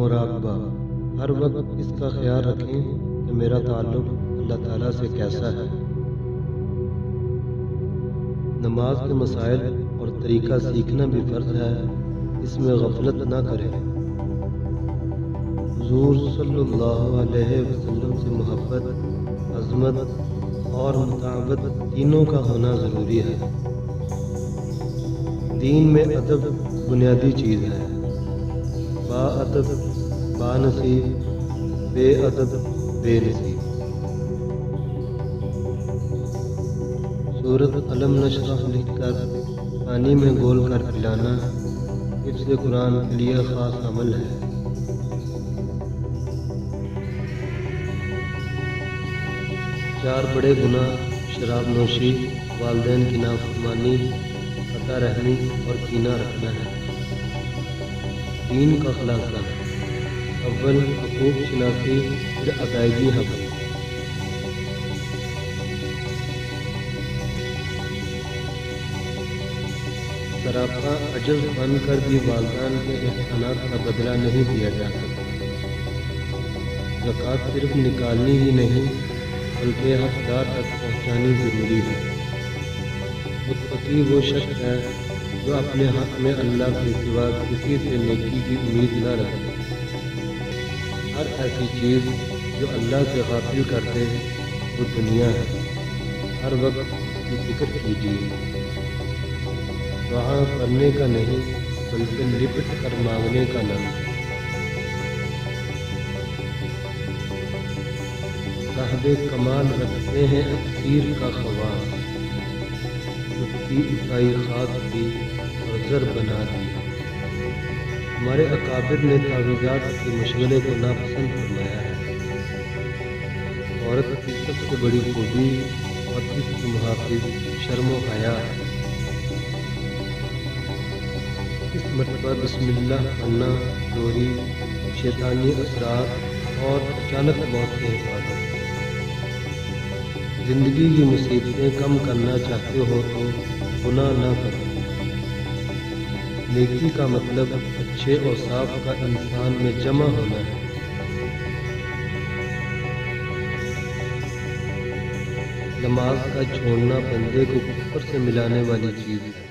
مراقبہ، ہر وقت اس کا خیال رکھیں کہ میرا تعلق اللہ تعالیٰ سے کیسا ہے۔ نماز کے مسائل اور طریقہ سیکھنا بھی فرض ہے، اس میں غفلت نہ کریں۔ حضور صلی اللہ علیہ وسلم سے محبت، عظمت اور مطابقت تینوں کا ہونا ضروری ہے۔ دین میں ادب بنیادی چیز ہے۔ با ادب با نصیب، بے ادب بے نصیب۔ سورۃ علم نشرح لکھ کر پانی میں گول کر پلانا حفظ قرآن کے لیے خاص عمل ہے۔ چار بڑے گناہ: شراب نوشی، والدین کی نافرمانی، عطا رحمی اور کینہ رکھنا ہے۔ دین کا خلاصہ: اول حقوق شناسی، پھر ادائیگی حق۔ سراپا عجز بن کر بھی والدین کے احسانات کا بدلہ نہیں دیا جا سکتا۔ زکوٰۃ صرف نکالنی ہی نہیں بلکہ حقدار تک پہنچانی ضروری ہے۔ متقی وہ شخص ہے جو اپنے حق میں اللہ کے سوا کسی سے نیکی کی امید نہ رکھے۔ ہر ایسی چیز جو اللہ سے غافل کر دے وہ دنیا ہے۔ ہر وقت اس کی فکر کیجیے۔ دعا کرنے کا نہیں بلکہ لپٹ کر مانگنے کا نام ہے۔ صاحب کمال رکھتے ہیں اکثیر کا خواص، خود کی عیسائی خاک دی اور زر بنا دی۔ ہمارے اکابر نے تعویذات کے مشغلے کو ناپسند فرمایا ہے۔ عورت کی سب سے بڑی خوبی اور اس کی محافظ شرم و حیا ہے۔ اس مرتبہ بسم اللہ پڑھنا چوری، شیطانی اثرات اور اچانک موت سے حفاظت۔ زندگی کی مصیبتیں کم کرنا چاہتے ہو تو گناہ نہ کرو۔ نیکی کا مطلب اچھے اوصاف کا انسان میں جمع ہونا ہے۔ نماز کا چھوڑنا بندے کو کفر سے ملانے والی چیز ہے۔